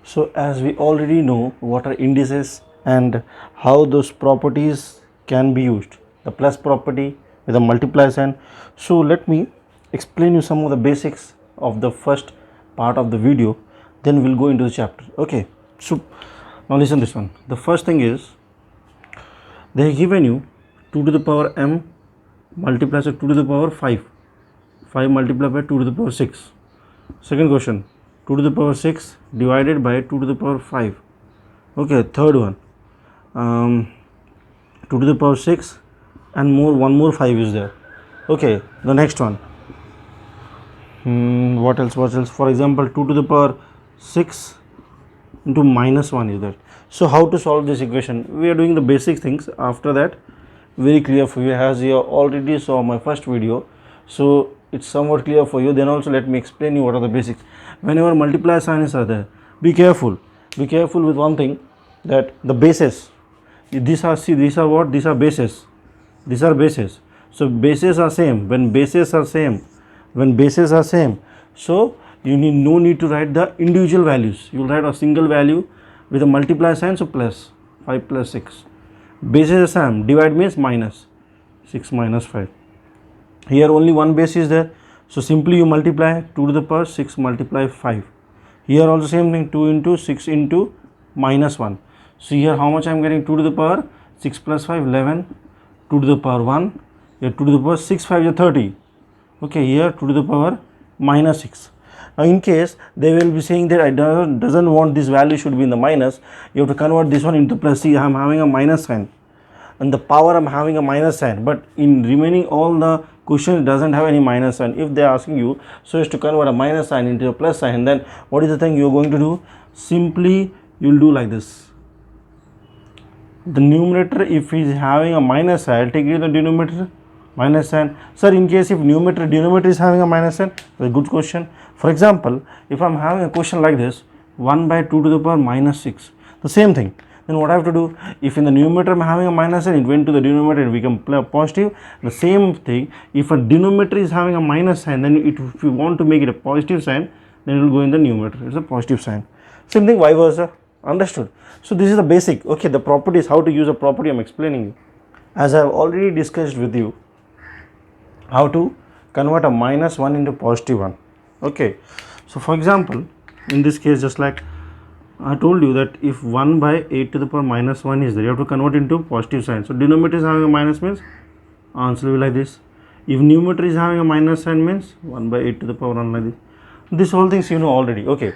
So as we already know what are indices and how those properties can be used, the plus property with a multiply sign. So let me explain you some of the basics of the first part of the video, then we'll go into the chapter. Okay, so now listen this one. The first thing is they have given you 2 to the power m multiplies with 2 to the power 5 multiplied by 2 to the power 6. Second question, 2 to the power 6 divided by 2 to the power 5. Okay, third one, 2 to the power 6 and one more 5 is there. Okay, the next one, what else, for example 2 to the power 6 into minus 1 is there. So how to solve this equation? We are doing the basic things. After that, very clear for you, as you already saw my first video, so it's somewhat clear for you. Then also let me explain you what are the basics. Whenever multiply signs are there, be careful with one thing, that the bases, these are what, these are bases, so bases are same. When bases are same, so you no need to write the individual values. You will write a single value with a multiply sign, so plus 5 plus 6. Bases are same, divide means minus 6 minus 5. Here only one base is there, so simply you multiply 2 to the power 6 multiply 5. Here also same thing, 2 into 6 into minus 1. So here how much I am getting? 2 to the power 6 plus 5 11, 2 to the power 1, here 2 to the power 6 5 is 30. Okay, here 2 to the power minus 6. Now in case they will be saying that I doesn't want this value should be in the minus, you have to convert this one into plus. See, I am having a minus sign and the power I am having a minus sign, but in remaining all the question doesn't have any minus sign. If they are asking you so as to convert a minus sign into a plus sign, then what is the thing you are going to do? Simply you will do like this. The numerator, if is having a minus sign, take it to the denominator minus sign. Sir, in case if denominator is having a minus sign, a good question. For example, if I am having a question like this, 1 by 2 to the power minus 6, the same thing. Then what I have to do, if in the numerator I am having a minus sign, it went to the denominator and become positive. The same thing, if a denominator is having a minus sign, then if you want to make it a positive sign, then it will go in the numerator. It's a positive sign. Same thing vice versa. Understood? So this is the basic. Okay, the properties, how to use a property I am explaining you. As I have already discussed with you, how to convert a minus 1 into positive 1. Okay, so for example, in this case, just like I told you that if 1 by 8 to the power minus 1 is there, you have to convert into positive sign. So denominator is having a minus means answer will be like this. If numerator is having a minus sign means 1 by 8 to the power 1 like this. This whole things you know already. Okay,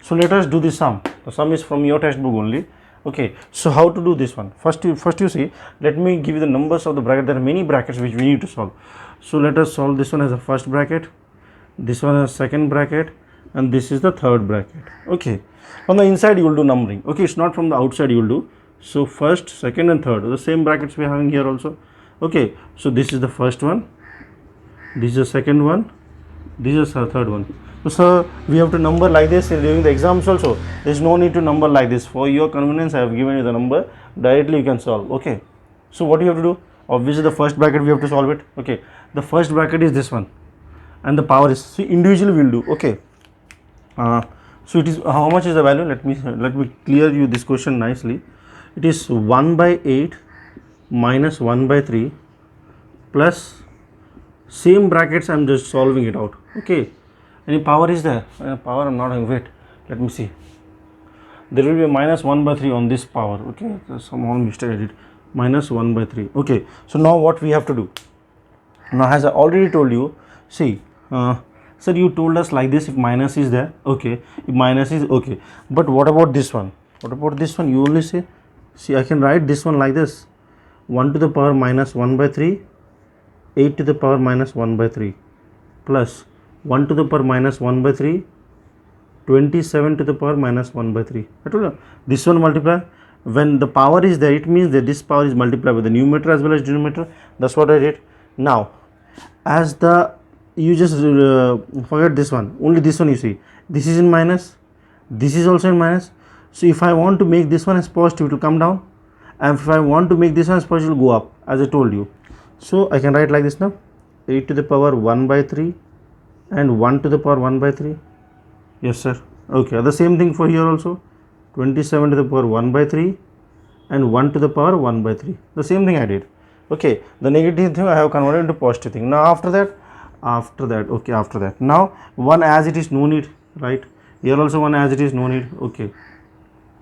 so let us do the sum. The sum is from your textbook only. Okay, so how to do this one? First you see, let me give you the numbers of the bracket. There are many brackets which we need to solve. So let us solve this one as a first bracket, this one as second bracket, and this is the third bracket. Okay, from the inside you will do numbering. Okay, it's not from the outside you will do. So first, second and third, the same brackets we are having here also. Okay, so this is the first one, this is the second one, this is the third one. So sir, we have to number like this during the exams also. There is no need to number like this. For your convenience, I have given you the number. Directly you can solve. Okay, so what you have to do? Obviously the first bracket we have to solve it. Okay, the first bracket is this one and the power is, see, individually we will do. Okay, so it is, how much is the value? Let me clear you this question nicely. It is 1 by 8 minus 1 by 3 plus same brackets. I am just solving it out. Okay, any power is there? Power I am not having. Wait, let me see. There will be a minus 1 by 3 on this power. Okay, there's some small mistake I did. Minus 1 by 3. Okay, so now what we have to do? Now as I already told you, see, sir, you told us like this, if minus is there, okay, if minus is okay, but what about this one? What about this one? You only say, see, I can write this one like this, 1 to the power minus 1 by 3, 8 to the power minus 1 by 3, plus 1 to the power minus 1 by 3, 27 to the power minus 1 by 3. I told you, this one multiply. When the power is there, it means that this power is multiplied with the numerator as well as denominator. That's what I did. Now, as the, you just forget this one, only this one you see. This is in minus, this is also in minus. So if I want to make this one as positive, it will come down. And if I want to make this one as positive, it will go up, as I told you. So I can write like this now, 8 to the power 1 by 3 and 1 to the power 1 by 3. Yes, sir. Okay, the same thing for here also. 27 to the power 1 by 3 and 1 to the power 1 by 3. The same thing I did. Okay, the negative thing I have converted into positive thing. Now after that, okay, after that, now 1 as it is, no need, right? Here also 1 as it is, no need. Okay,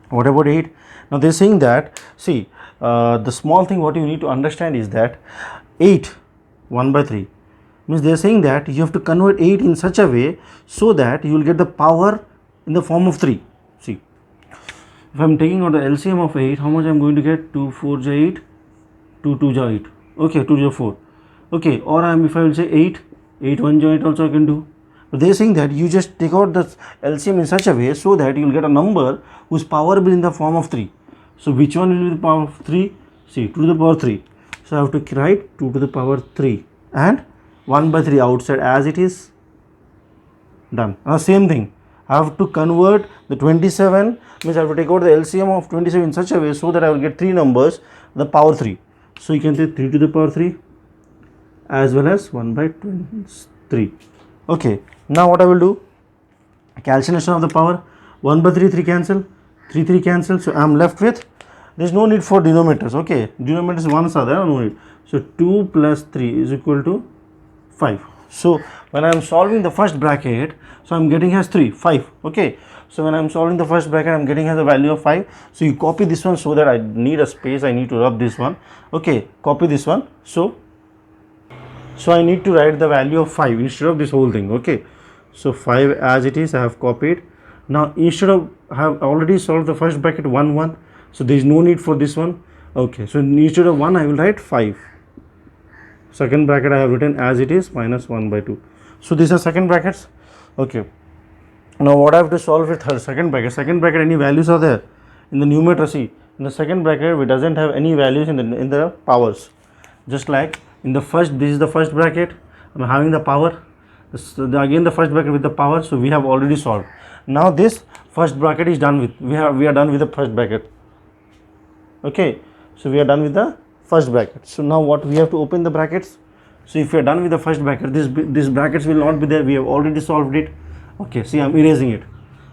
what about 8? Now they are saying that, see, the small thing what you need to understand is that 8 1 by 3 means they are saying that you have to convert 8 in such a way so that you will get the power in the form of 3. See, if I am taking out the LCM of 8, how much I am going to get? 2 4 is 8, 2 2 is 8, okay, 2 is 4, okay, or if I will say 8 8 1 is 8 also I can do. But they are saying that you just take out the LCM in such a way so that you will get a number whose power will be in the form of 3. So which one will be the power of 3? See, 2 to the power 3. So I have to write 2 to the power 3 and 1 by 3 outside as it is, done. Now same thing, I have to convert the 27, means I have to take out the LCM of 27 in such a way so that I will get 3 numbers, the power 3. So you can say 3 to the power 3 as well as 1 by 3. Okay, now what I will do, calculation of the power, 1 by 3 3 cancel, 3 3 cancel, so I am left with, there is no need for denominators. Okay, denominators ones are there, no need. So 2 plus 3 is equal to 5. So when I am solving the first bracket, so I am getting as 3 5. Okay, so when I am solving the first bracket, I am getting as a value of 5. So you copy this one so that I need a space, I need to rub this one. Okay, copy this one. So I need to write the value of 5 instead of this whole thing. Okay, so 5 as it is I have copied. Now instead of, I have already solved the first bracket 1 1, so there is no need for this one. Okay, so instead of 1 I will write 5. Second bracket I have written as it is, minus 1 by 2. So these are second brackets. Okay, now what I have to solve with her second bracket. Second bracket, any values are there in the numerator? See, in the second bracket it doesn't have any values in the powers. Just like in the first, this is the first bracket, I am having the power, again the first bracket with the power. So we have already solved. Now this first bracket is done with, we are done with the first bracket. Okay, so we are done with the first bracket. So now what, we have to open the brackets. So if we are done with the first bracket, this brackets will not be there, we have already solved it. Okay, see, I am erasing it.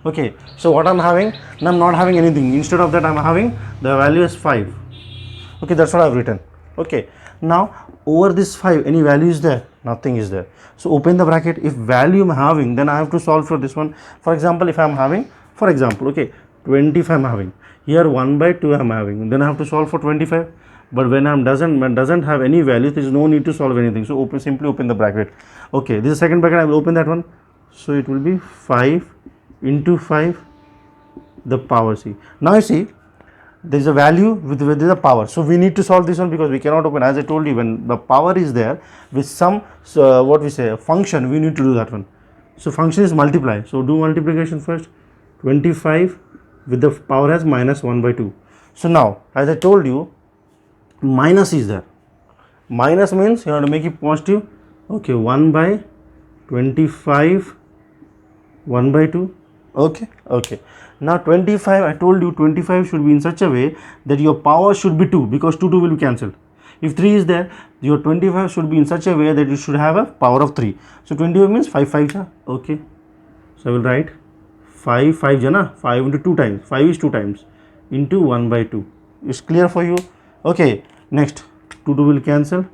Okay, so what I am having, I am not having anything. Instead of that I am having the value is 5. Okay, that's what I have written. Okay, now over this 5, any value is there? Nothing is there. So open the bracket. If value I am having, then I have to solve for this one. For example, if I am having, for example, okay, 25 I am having, here 1 by 2 I am having, then I have to solve for 25. But when I doesn't have any value, there is no need to solve anything. So simply open the bracket. Okay, this is second bracket, I will open that one. So it will be 5 into 5 the power. See, now you see there is a value with the power. So we need to solve this one because we cannot open. As I told you, when the power is there with some what we say function, we need to do that one. So function is multiply. So do multiplication first. 25 with the power as minus 1 by 2. So now as I told you, minus is there. Minus means you have to make it positive. Okay, 1 by 25 1 by 2. Okay, okay. Now 25, I told you 25 should be in such a way that your power should be 2, because 2 will be cancelled. If 3 is there, your 25 should be in such a way that you should have a power of 3. So 25 means 5 5. Okay, so I will write 5 5 jana, 5 into 2 times, 5 is 2 times into 1 by 2. It's clear for you? Okay, next 2 will cancel.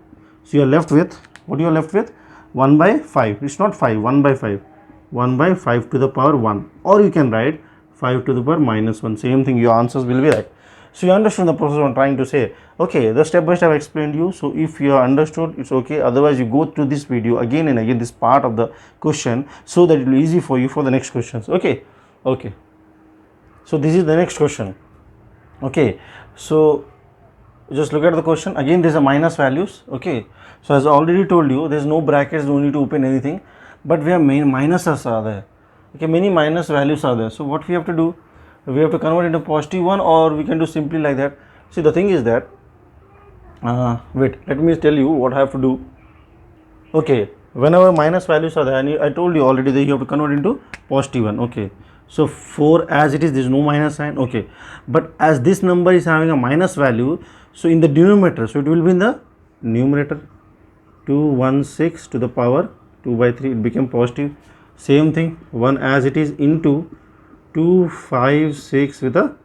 So you are left with, what you are left with? 1 by 5. It's not 5, 1 by 5. 1 by 5 to the power 1, or you can write 5 to the power minus 1. Same thing, your answers will be right. So you understand the process I am trying to say. Okay, the step by step I explained you. So if you are understood, it's okay. Otherwise you go through this video again and again, this part of the question, so that it will be easy for you for the next questions. Okay, okay. So this is the next question. Okay, so just look at the question. Again, there is a minus values. Okay, so as I already told you, there is no brackets, no need to open anything. But we have main minuses are there. Okay, many minus values are there. So what we have to do, we have to convert into positive one, or we can do simply like that. See, the thing is that, wait, let me tell you what I have to do. Okay, whenever minus values are there, and I told you already that you have to convert into positive one. Okay, so 4 as it is, there is no minus sign. Okay, but as this number is having a minus value, so in the denominator, so it will be in the numerator. 216 to the power 2 by 3, it became positive. Same thing, 1 as it is into 256 with a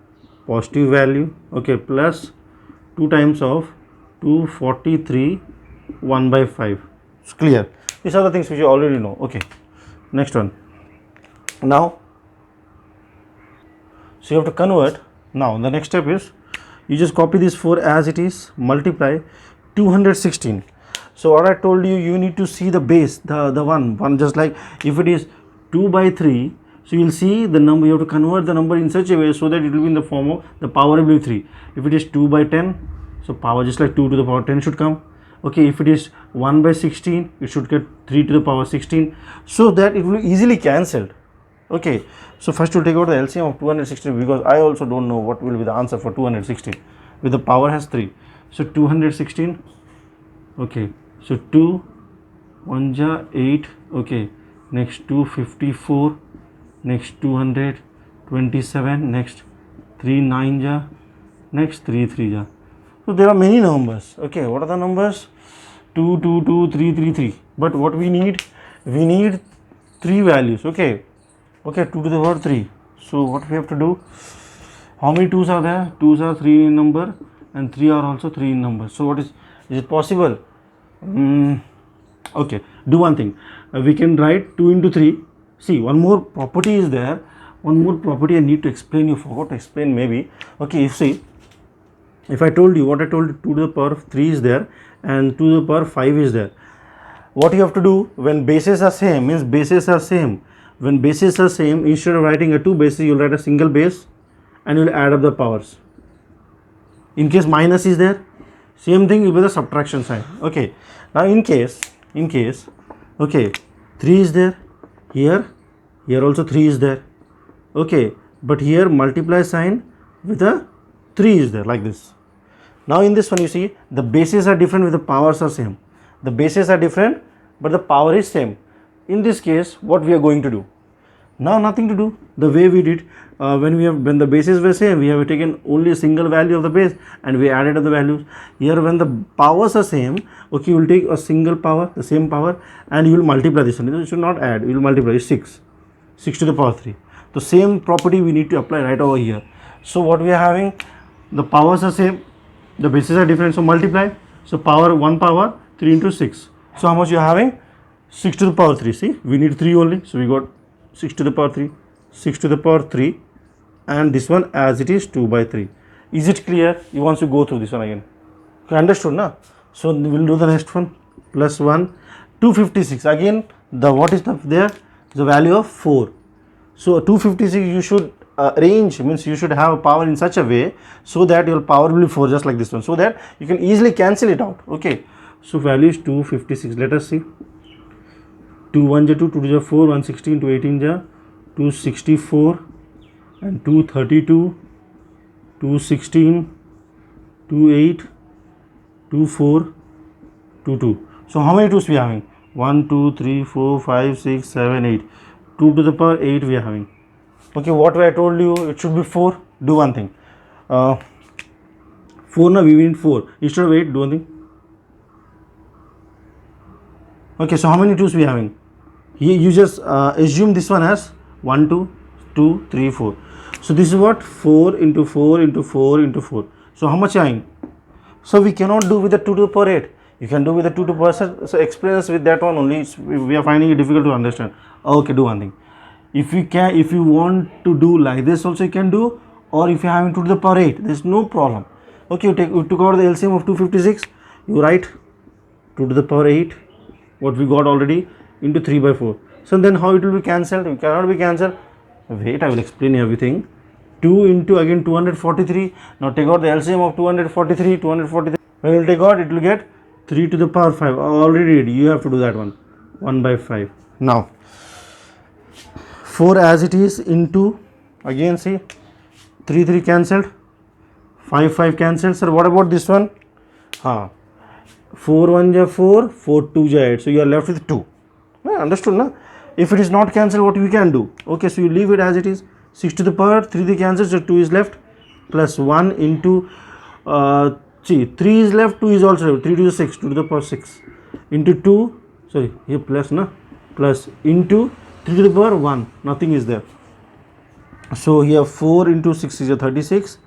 positive value, okay, plus 2 times of 243 1 by 5. It's clear. These are the things which you already know. Okay, next one. Now, so you have to convert. Now the next step is you just copy this 4 as it is, multiply 216. So what I told you, you need to see the base, the one just like if it is 2 by 3, so you will see the number, you have to convert the number in such a way so that it will be in the form of the power will be 3. If it is 2 by 10, so power just like 2 to the power 10 should come. Okay, if it is 1 by 16, it should get 3 to the power 16, so that it will be easily cancelled. Okay, so first we'll take out the LCM of 216, because I also don't know what will be the answer for 216 with the power has 3. So 216, okay, so 2 1 ja 8, okay, next 254, next 227, next 3 9 ja, next 3 3 ja. So there are many numbers. Okay, what are the numbers? 2 2 2 3 3 3, but what we need 3 values. Okay, 2 to the power 3. So what we have to do, how many 2's are there? 2's are 3 in number and 3 are also 3 in number. So what is it possible? Okay, do one thing, we can write 2 into 3. See, one more property is there, one more property I need to explain, you forgot to explain maybe. Okay, you see, if I told you what I told you, 2 to the power 3 is there and 2 to the power 5 is there. What you have to do when bases are same, means bases are same. When bases are same, instead of writing a 2 bases, you will write a single base and you will add up the powers. In case minus is there, same thing with the subtraction sign. Okay, now in case, okay, 3 is there, here also 3 is there, okay, but here multiply sign with a 3 is there, like this. Now in this one, you see the bases are different with the powers are same. The bases are different but the power is same. In this case, what we are going to do now, nothing to do. The way we did when the bases were same, we have taken only a single value of the base and we added up the values. Here when the powers are same, okay, you will take a single power, the same power, and you will multiply this one. You should not add, you will multiply 6 to the power 3. The same property we need to apply right over here. So what we are having, the powers are same, the bases are different, so multiply. So power 1 power 3 into 6. So how much you are having? 6 to the power 3. See, we need 3 only, so we got 6 to the power 3, 6 to the power 3, and this one as it is 2 by 3. Is it clear? You want to go through this one again. Okay, understood now? So we will do the next one. Plus 1, 256. Again, the what is there? The value of 4. So 256 you should arrange, means you should have a power in such a way so that your power will be 4, just like this one, so that you can easily cancel it out. Okay, so value is 256. Let us see. 2 1 ja 2, 2 2 ja 4, 116, 2 18 ja 264, and 232, 216, 28, 24, 22. So how many 2's we are having? 1 2 3 4 5 6 7 8. 2 to the power 8 we are having. Okay, what I told you, it should be 4. Do one thing, 4 now, we need 4 instead of 8. Do one thing. Okay, so how many 2's we are having? Here you just assume this one as 1 2 2 3 4. So this is what 4 into 4 into 4 into 4. So how much are having? So we cannot do with the 2 to the power 8. You can do with the 2 to the power 7. So explain us with that one only. We are finding it difficult to understand. Okay, do one thing. If you want to do like this also you can do, or if you are having 2 to the power 8, there is no problem. Okay, you took out the LCM of 256. You write 2 to the power 8, what we got already, into 3 by 4. So then how it will be cancelled? It cannot be cancelled. Wait, I will explain everything. 2 into again 243. Now take out the LCM of 243. When you will take out, it will get 3 to the power 5. I already did. You have to do that one. 1 by 5. Now 4 as it is into, again see, 3 3 cancelled, 5 5 cancelled. Sir, what about this one? 4 1 ja 4, 4 2 ja 8. So you are left with 2. Understood na? If it is not cancelled, what we can do? Okay, so you leave it as it is. 6 to the power 3 3 cancels, so 2 is left, plus 1 into 3 is left, 2 is also left, 3 to the 6, 2 to the power 6 into 2, sorry, here plus na, plus into 3 to the power 1, nothing is there. So here 4 into 6 is a 36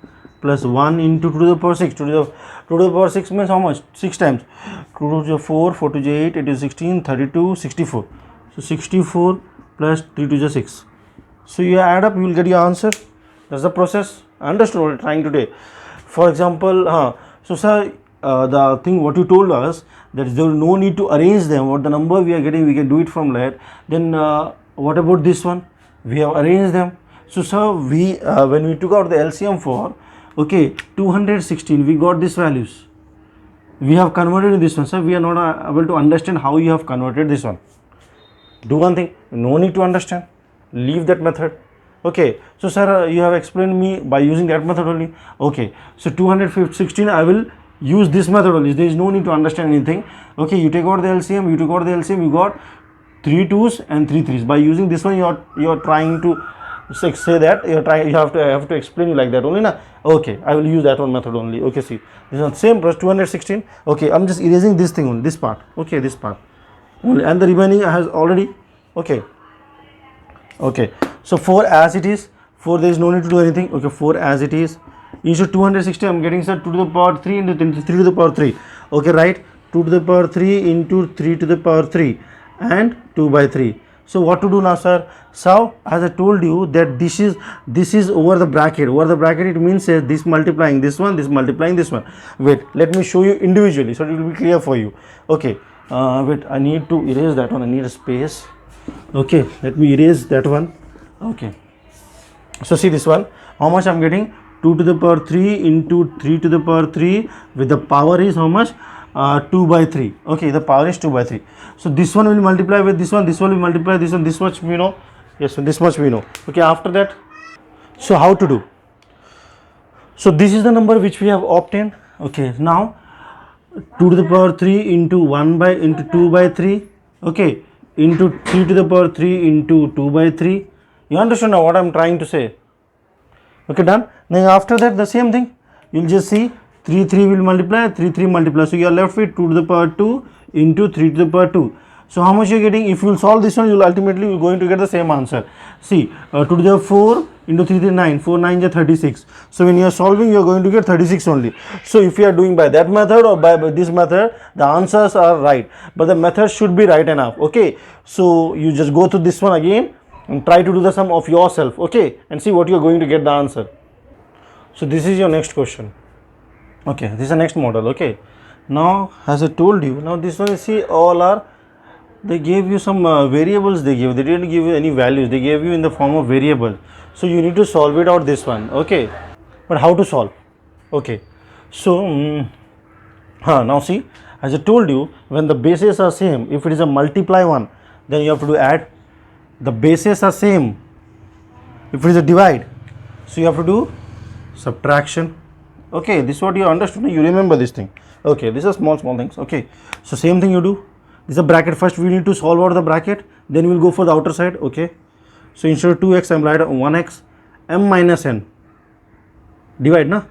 plus 1 into 2 to the power 6. 2 to the power 6 means how much? 6 times. 2 to the 4, 4 to the 8, it is 16, 32, 64. So 64 plus 3 to the 6. So you add up, you will get your answer. That's the process. Understood what I'm trying to do. For example, so sir, the thing what you told us, that there is no need to arrange them. What the number we are getting, we can do it from that. Then what about this one? We have arranged them. So sir, we when we took out the LCM for 216, we got these values. We have converted to this one, sir. We are not able to understand how you have converted this one. Do one thing, no need to understand, leave that method. Okay, so sir, you have explained me by using that method only. Okay, so 216, I will use this method only. There is no need to understand anything. Okay, you take out the LCM, you got 3 2s and 3 3s. By using this one, you are trying to say that you have to explain you like that only, na? Okay, I will use that one method only. Okay, see, this one same plus 216. Okay, I'm just erasing this thing only, this part. Okay, this part only, and the remaining has already. Okay, so 4 as it is, 4 there is no need to do anything. Okay, 4 as it is, instead of 260 I'm getting, sir, 2 to the power 3 into 3 to the power 3. Okay, right, 2 to the power 3 into 3 to the power 3 and 2 by 3. So what to do now, sir? So as I told you that this is over the bracket. Over the bracket, it means this multiplying this one, this multiplying this one. Wait, let me show you individually so it will be clear for you. Okay, wait, I need to erase that one. I need a space. Okay, let me erase that one. Okay, so see this one, how much I'm getting? 2 to the power 3 into 3 to the power 3 with the power is how much? 2 by 3. Okay, the power is 2 by 3. So this one will multiply with this one will multiply this one, this much we know. Yes, so this much we know. Okay, after that, so how to do? So this is the number which we have obtained. Okay, now 2 to the power 3 into 2 by 3. Okay, into 3 to the power 3 into 2 by 3. You understand now what I'm trying to say? Okay, done. Now after that, the same thing, you'll just see 3 3 will multiply, 3 3 multiply, so you are left with 2 to the power 2 into 3 to the power 2. So how much you are getting? If you will solve this one, you will ultimately going to get the same answer. See, 2 to the 4 into 3 3 9, 4 9 is 36. So when you are solving, you are going to get 36 only. So if you are doing by that method or by this method, the answers are right, but the method should be right enough. Okay, so you just go through this one again and try to do the sum of yourself. Okay, and see what you are going to get the answer. So this is your next question. Okay, this is the next model. Okay, now as I told you, now this one, you see, all are, they gave you some variables. They didn't give you any values, they gave you in the form of variable. So you need to solve it out, this one. Okay, but how to solve? Okay, so now see, as I told you, when the bases are same, if it is a multiply one, then you have to do add. The bases are same, if it is a divide, so you have to do subtraction. Okay, this is what you understood, you remember this thing. Okay, these are small things. Okay, so same thing you do. This is a bracket. First we need to solve out the bracket, then we will go for the outer side. Okay, so instead of 2x, I am write 1x, m minus n, divide, na,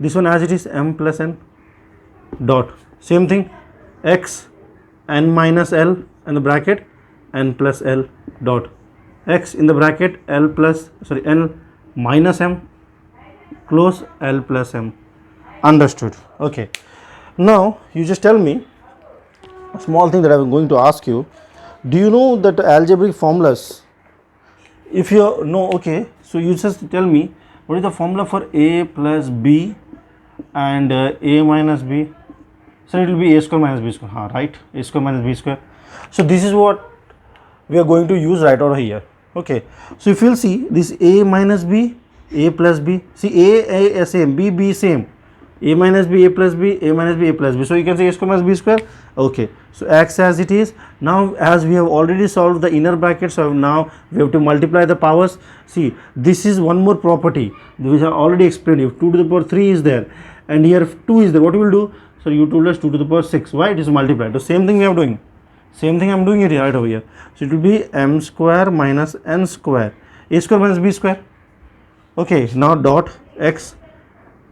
this one as it is, m plus n dot, same thing, x n minus l in the bracket, n plus l dot, x in the bracket, l minus m, close, l plus m. Understood? Okay, now you just tell me a small thing that I am going to ask you. Do you know that algebraic formulas? If you know, okay, so you just tell me what is the formula for a plus b and a minus b. So it will be a square minus b square, right? A square minus b square. So this is what we are going to use right over here. Okay, so if you will see this a minus b, a plus b, see a same, b same, a minus b, a plus b, a minus b, a plus b. So you can say a square minus b square. Okay, so x as it is. Now as we have already solved the inner bracket, so now we have to multiply the powers. See, this is one more property which I already explained. If 2 to the power 3 is there and here 2 is there, what we will do? So you told us 2 to the power 6. Why? It is multiplied. The same thing we are doing. Same thing I am doing it right over here. So it will be m square minus n square, a square minus b square. Okay, now dot x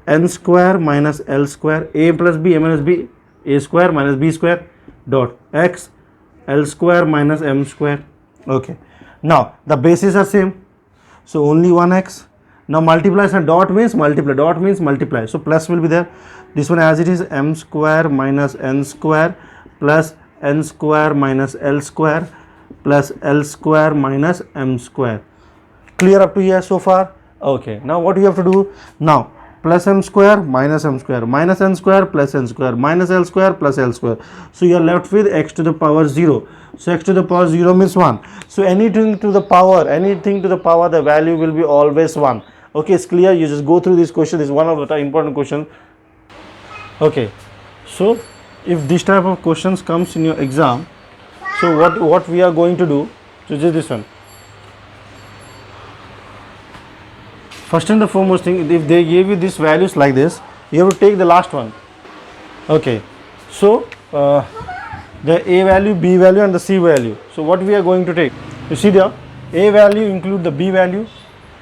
n square minus l square, a plus b, a minus b, a square minus b square, dot x l square minus m square. Okay, now the bases are same, So only 1x. Now multiply, and dot means multiply, dot means multiply, so plus will be there. This one as it is, m square minus n square plus n square minus l square plus l square minus m square. Clear up to here so far? Okay, now what you have to do now? Plus m square minus n square plus n square minus l square plus l square. So you are left with x to the power 0. So x to the power 0 means 1. So anything to the power, the value will be always 1. Okay, it's clear. You just go through this question. This is one of the important questions. Okay, so if this type of questions comes in your exam, so what we are going to do, so just this one. First and the foremost thing, if they gave you these values like this, you have to take the last one. Okay, so the A value, B value and the C value. So what we are going to take? You see there, A value include the B value,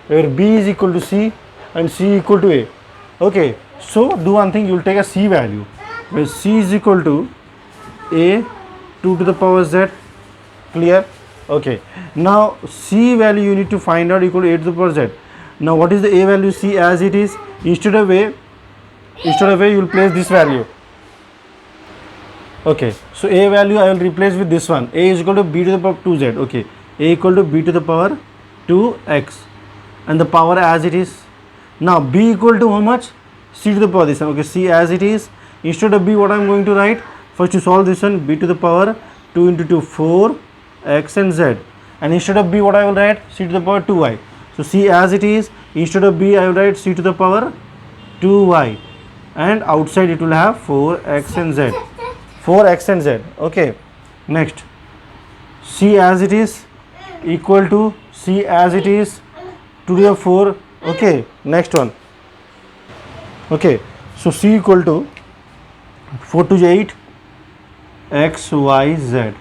where B is equal to C and C equal to A. Okay, so do one thing, you will take a C value, where C is equal to A 2 to the power Z. Clear? Okay, now C value you need to find out equal to 8 to the power Z. Now what is the A value? C as it is, instead of A you will place this value. Okay, so A value I will replace with this one. A is equal to B to the power 2Z. Okay, A equal to B to the power 2x and the power as it is. Now B equal to how much? C to the power this one. Okay, C as it is, instead of B what I am going to write? First to solve this one, B to the power 2 into 2 4 x and z, and instead of B what I will write? C to the power 2y. So C as it is, instead of B I will write C to the power 2y, and outside it will have 4x and z. 4x and z. Okay, next C as it is equal to C as it is 2 to the 4. Okay, next one. Okay, so C equal to 4 to 8 x y z.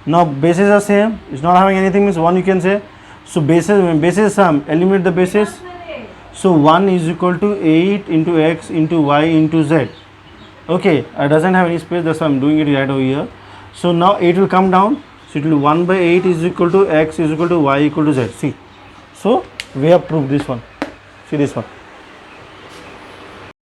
Now bases are same, it's not having anything, means 1 you can say. So bases sum, eliminate the bases. So 1 is equal to 8 into x into y into z. Okay, it doesn't have any space, that's why I'm doing it right over here. So now 8 will come down, so it will be 1 by 8 is equal to x is equal to y equal to z. See, so we have proved this one. See this one.